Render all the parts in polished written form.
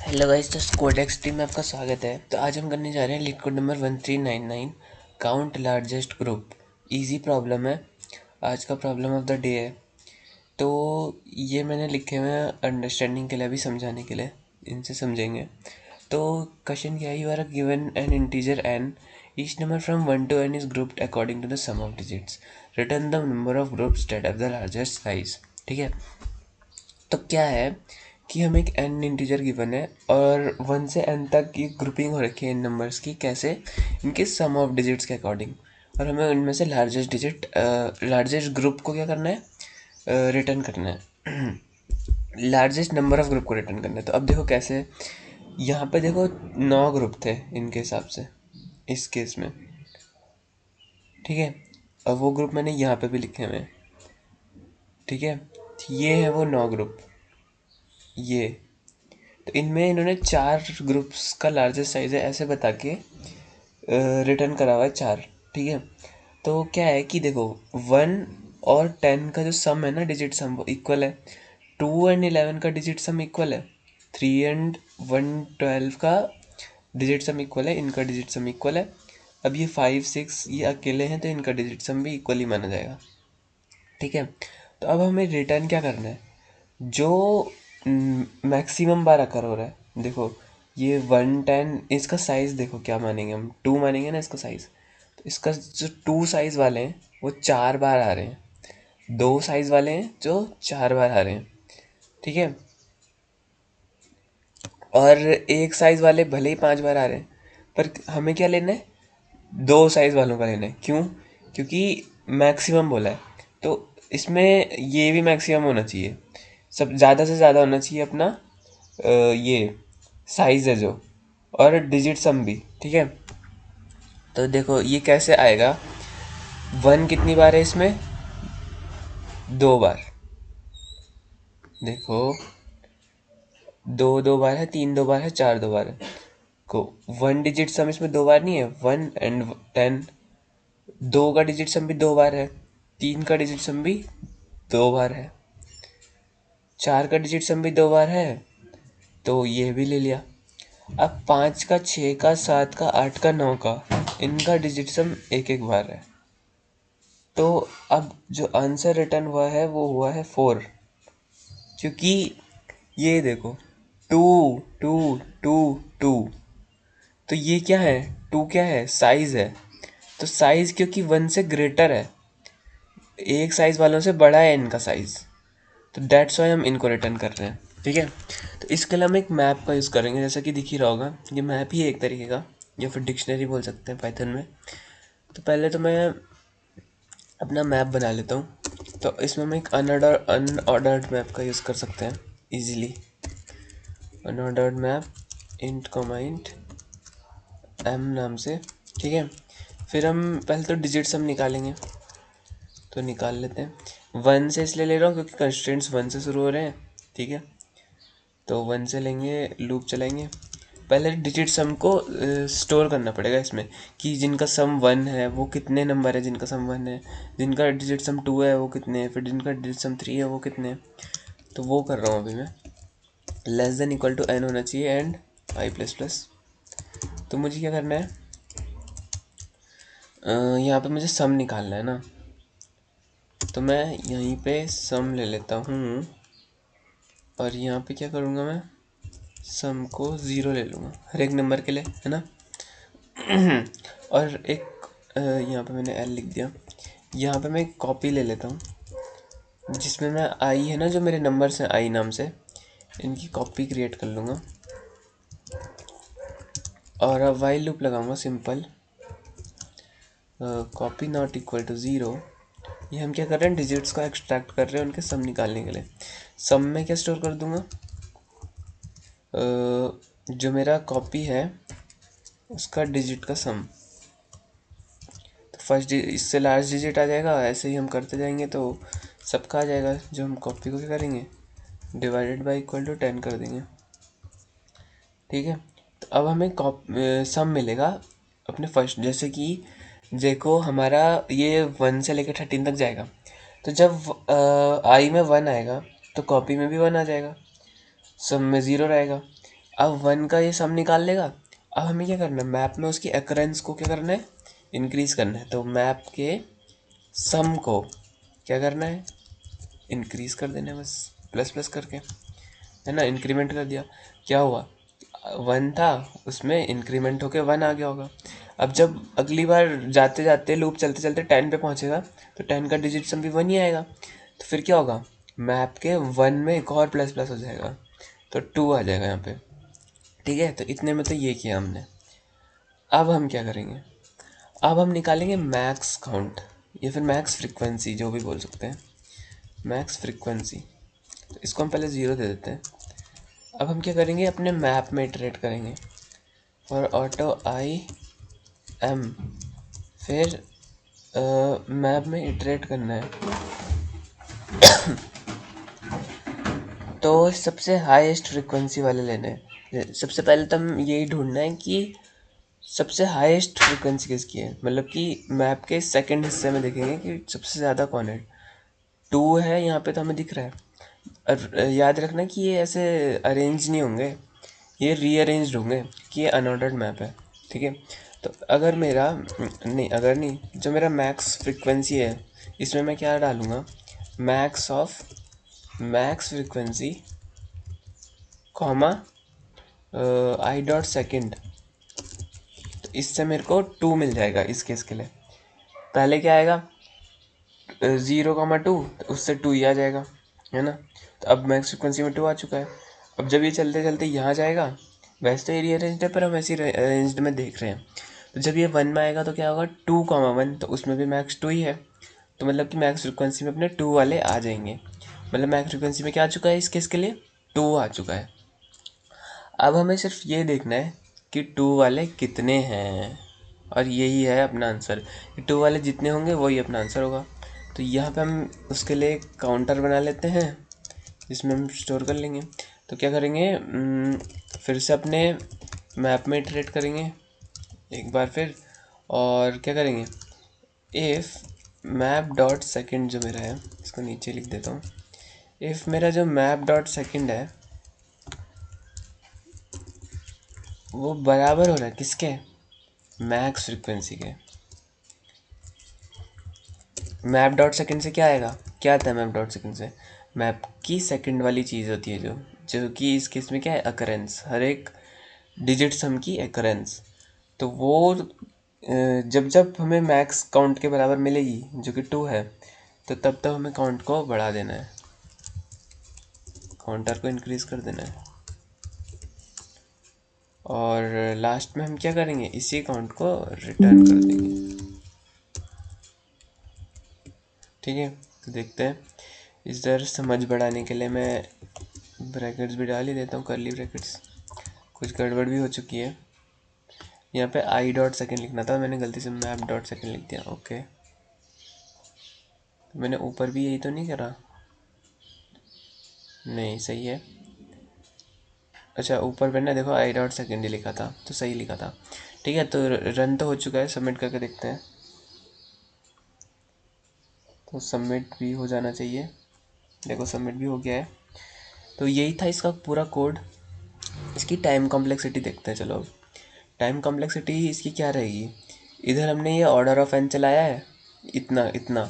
Hello guys, तो codex team में आपका स्वागत है। तो आज हम करने जा रहे हैं leet code number 1399 count largest group. Easy problem है, आज का प्रॉब्लम ऑफ द डे है। तो ये मैंने लिखे हुए हैं अंडरस्टैंडिंग के लिए, अभी समझाने के लिए इनसे समझेंगे। तो क्वेश्चन क्या है, you are given an integer N, each number from 1 to n is grouped according to the sum of digits, return the number of groups that have the largest size. ठीक है, तो क्या है कि हमें एक एन इंटीजर गिवन है और 1 से n तक की ग्रुपिंग हो रखी है इन नंबर्स की, कैसे, इनके सम ऑफ डिजिट्स के अकॉर्डिंग। और हमें उनमें से लार्जेस्ट ग्रुप को क्या करना है, रिटर्न करना है। लार्जेस्ट नंबर ऑफ ग्रुप को रिटर्न करना है। तो अब देखो कैसे, यहाँ पे देखो 9 ग्रुप थे इनके हिसाब से इस केस में। ठीक है, अब वो ग्रुप मैंने यहाँ पे भी लिखे हुए हैं। ठीक है, ये है वो 9 ग्रुप। ये तो इनमें इन्होंने 4 ग्रुप्स का लार्जेस्ट साइज है ऐसे बता के रिटर्न करा हुआ है 4। ठीक है, तो क्या है कि देखो 1 और 10 का जो सम है ना, डिजिट सम, वो इक्वल है। 2 एंड 11 का डिजिट सम इक्वल है। 3 एंड 112 का डिजिट सम इक्वल है, इनका डिजिट सम इक्वल है। अब ये 5 6 ये अकेले हैं तो इनका डिजिट सम भी इक्वल ही माना जाएगा। ठीक है, तो अब हमें रिटर्न क्या करना है, जो मैक्सिमम बार अकर हो रहा है। देखो ये 110, इसका साइज देखो क्या मानेंगे हम, 2 मानेंगे ना इसका साइज। तो इसका जो 2 साइज वाले हैं वो 4 बार आ रहे हैं, 2 साइज वाले हैं जो 4 बार आ रहे हैं। ठीक है, और एक साइज वाले भले ही 5 बार आ रहे हैं, पर हमें क्या लेना है, 2 साइज वालों का लेना है। क्यों? क्योंकि मैक्सिमम बोला है, तो इसमें ये भी मैक्सिमम होना चाहिए, सब ज़्यादा से ज़्यादा होना चाहिए अपना ये साइज़ है जो, और डिजिट सम भी। ठीक है, तो देखो ये कैसे आएगा, 1 कितनी बार है इसमें, 2 बार। देखो 2 2 बार है, 3 2 बार है, 4 2 बार है। को 1 डिजिट सम इसमें 2 बार नहीं है, 1 एंड 10। 2 का डिजिट सम भी 2 बार है, 3 का डिजिट सम भी 2 बार है, 4 का डिजिट सम भी 2 बार है, तो ये भी ले लिया। अब 5 का, 6 का, 7 का, 8 का, 9 का, इनका डिजिट सम एक एक बार है। तो अब जो आंसर रिटर्न हुआ है वो हुआ है 4, क्योंकि ये देखो 2 2 2 2, तो ये क्या है, 2 क्या है, साइज है। तो साइज क्योंकि 1 से ग्रेटर है, एक साइज वालों से बड़ा है इनका साइज, तो दैट्स वाई हम इनको रिटर्न कर रहे हैं। ठीक है, तो इसके लिए हम एक मैप का यूज़ करेंगे, जैसा कि दिख ही रहा होगा, ये मैप ही है एक तरीके का, या फिर डिक्शनरी बोल सकते हैं पाइथन में। तो पहले तो मैं अपना मैप बना लेता हूँ। तो इसमें हम एक अनऑर्डर्ड मैप का यूज़ कर सकते हैं easily. Unordered map int comma int M नाम से। ठीक है, फिर हम पहले तो डिजिट सम निकालेंगे, तो निकाल लेते हैं। 1 से इसलिए ले रहा हूँ क्योंकि कंस्ट्रेंट्स 1 से शुरू हो रहे हैं। ठीक है, तो 1 से लेंगे, लूप चलाएंगे। पहले डिजिट सम को स्टोर करना पड़ेगा इसमें, कि जिनका सम 1 है वो कितने नंबर है, जिनका सम 1 है, जिनका डिजिट सम 2 है वो कितने हैं, फिर जिनका डिजिट सम 3 है वो कितने हैं। तो वो कर रहा हूँ अभी मैं। Less than equal to n होना चाहिए एंड i प्लस प्लस। तो मुझे क्या करना है, यहाँ पे मुझे सम निकालना है ना, तो मैं यहीं पे सम ले लेता हूँ, और यहाँ पे क्या करूँगा, मैं सम को 0 ले लूँगा हर एक नंबर के लिए, है ना। और एक यहाँ पे मैंने एल लिख दिया। यहाँ पे मैं एक कॉपी ले लेता हूँ, जिसमें मैं आई है ना, जो मेरे नंबर्स हैं आई नाम से, इनकी कॉपी क्रिएट कर लूँगा। और अब वाइल लूप लगाऊंगा simple, copy not equal to 0। ये हम क्या कर रहे हैं, डिजिट्स को एक्सट्रैक्ट कर रहे हैं उनके सम निकालने के लिए। सम में क्या स्टोर कर दूंगा, जो मेरा कॉपी है उसका डिजिट का सम। तो फर्स्ट इससे लार्ज डिजिट आ जाएगा, ऐसे ही हम करते जाएंगे तो सबका आ जाएगा। जो हम कॉपी को क्या करेंगे, डिवाइडेड बाई इक्वल टू 10 कर देंगे। ठीक है, तो अब हमें सम मिलेगा अपने फर्स्ट, जैसे कि देखो हमारा ये 1 से लेकर 13 तक जाएगा। तो जब आई में 1 आएगा तो कॉपी में भी 1 आ जाएगा, सम में 0 रहेगा। अब 1 का ये सम निकाल लेगा। अब हमें क्या करना है, मैप में उसकी अकरेंस को क्या करना है, इंक्रीज करना है। तो मैप के सम को क्या करना है, इंक्रीज कर देना है, बस प्लस प्लस करके, है ना, इंक्रीमेंट कर दिया। क्या हुआ, 1 था, उसमें इंक्रीमेंट होके 1 आ गया होगा। अब जब अगली बार जाते जाते लूप चलते चलते 10 पे पहुंचेगा तो 10 का डिजिट सम भी 1 ही आएगा। तो फिर क्या होगा, मैप के 1 में एक और प्लस प्लस हो जाएगा, तो 2 आ जाएगा यहाँ पे। ठीक है, तो इतने में तो ये किया हमने। अब हम क्या करेंगे, अब हम निकालेंगे मैक्स काउंट या फिर मैक्स फ्रीक्वेंसी, जो भी बोल सकते हैं, मैक्स फ्रीक्वेंसी। तो इसको हम पहले 0 दे देते हैं। अब हम क्या करेंगे, अपने मैप में इटरेट करेंगे और ऑटो आई एम, फिर मैप में इटरेट करना है। तो सबसे हाईएस्ट फ्रीक्वेंसी वाले लेने हैं। सबसे पहले तो हम यही ढूंढना है कि सबसे हाईएस्ट फ्रीक्वेंसी किसकी है, मतलब कि मैप के सेकंड हिस्से में देखेंगे कि सबसे ज़्यादा कौन है। 2 है यहाँ पे तो हमें दिख रहा है। और याद रखना कि ये ऐसे अरेंज नहीं होंगे, ये रीअरेंज्ड होंगे कि ये अनऑर्डर्ड मैप है। ठीक है, तो अगर मेरा नहीं, अगर नहीं, जो मेरा मैक्स फ्रीक्वेंसी है इसमें मैं क्या डालूँगा, max of max frequency comma I dot second. तो इससे मेरे को 2 मिल जाएगा इस केस के लिए। पहले क्या आएगा, 0,2, तो उससे 2 ही आ जाएगा, है ना। तो अब मैक्स फ्रिक्वेंसी में 2 आ चुका है। अब जब ये चलते चलते यहाँ जाएगा, वैसे तो ये रीअरेंज्ड है पर हम ऐसे अरेंज्ड में देख रहे हैं। तो जब ये 1 में आएगा तो क्या होगा, 2,1, तो उसमें भी मैक्स 2 ही है। तो मतलब कि मैक्स फ्रिक्वेंसी में अपने 2 वाले आ जाएंगे। मतलब मैक्स फ्रिक्वेंसी में क्या आ चुका है इस केस के लिए, 2 आ चुका है। अब हमें सिर्फ ये देखना है कि 2 वाले कितने हैं, और यही है अपना आंसर। 2 वाले जितने होंगे वही अपना आंसर होगा। तो यहाँ पे हम उसके लिए एक काउंटर बना लेते हैं जिसमें हम स्टोर कर लेंगे। तो क्या करेंगे, फिर से अपने मैप में इटरेट करेंगे एक बार फिर, और क्या करेंगे, इफ़ मैप डॉट सेकेंड जो मेरा है, इसको नीचे लिख देता हूँ। इफ़ मेरा जो मैप डॉट सेकेंड है वो बराबर हो रहा है किसके, मैक्स फ्रीक्वेंसी के। मैप डॉट सेकंड से क्या आएगा, क्या आता है मैप डॉट सेकंड से, मैप की सेकंड वाली चीज़ होती है जो जो कि इस केस में क्या है, अकरेंस, हर एक डिजिट सम की अकरेंस। तो वो जब जब हमें मैक्स काउंट के बराबर मिलेगी जो कि 2 है, तो तब तब हमें काउंट को बढ़ा देना है, काउंटर को इंक्रीज कर देना है। और लास्ट में हम क्या करेंगे, इसी काउंट को रिटर्न कर देंगे। ठीक है, तो देखते हैं। इधर समझ बढ़ाने के लिए मैं ब्रैकेट्स भी डाल ही देता हूँ, कर्ली ब्रैकेट्स। कुछ गड़बड़ भी हो चुकी है, यहाँ पे आई डॉट सेकेंड लिखना था, मैंने गलती से मैप डॉट सेकेंड लिख दिया। ओके, तो मैंने ऊपर भी यही तो नहीं करा, नहीं सही है। अच्छा, ऊपर मैंने देखो आई डॉट सेकेंड ही लिखा था, तो सही लिखा था। ठीक है, तो रन तो हो चुका है, सबमिट करके देखते हैं। तो सबमिट भी हो जाना चाहिए, देखो सबमिट भी हो गया है। तो यही था इसका पूरा कोड। इसकी टाइम कॉम्प्लेक्सिटी देखते हैं, चलो अब। टाइम कॉम्प्लेक्सिटी इसकी क्या रहेगी, इधर हमने ये ऑर्डर ऑफ एन चलाया है, इतना इतना,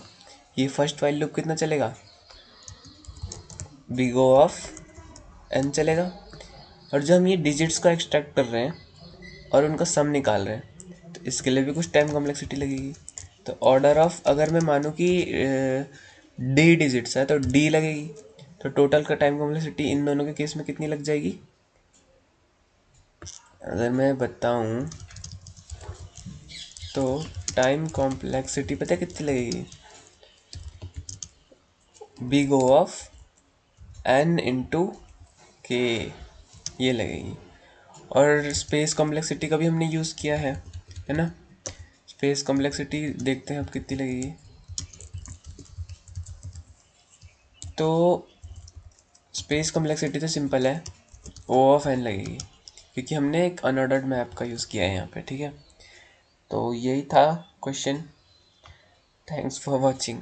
ये फर्स्ट वाइल लूप कितना चलेगा, बिग ओ ऑफ एन चलेगा। और जो हम ये डिजिट्स को एक्सट्रैक्ट कर रहे हैं और उनका सम निकाल रहे हैं, तो इसके लिए भी कुछ टाइम कॉम्प्लेक्सिटी लगेगी। तो ऑर्डर ऑफ, अगर मैं मानूँ कि डी डिजिट्स है तो डी लगेगी। तो टोटल का टाइम कॉम्प्लेक्सिटी इन दोनों के केस में कितनी लग जाएगी, अगर मैं बताऊँ तो टाइम कॉम्प्लेक्सिटी पता है कितनी लगेगी, big O of N into K, ये लगेगी। और स्पेस कॉम्प्लेक्सिटी का भी हमने यूज़ किया है ना। स्पेस कॉम्प्लेक्सिटी देखते हैं अब कितनी लगेगी। तो स्पेस कॉम्प्लेक्सिटी तो सिंपल है, ओ ऑफ एन लगेगी, क्योंकि हमने एक अनऑर्डर्ड मैप का यूज़ किया है यहाँ पे। ठीक है, तो यही था क्वेश्चन। Thanks for watching.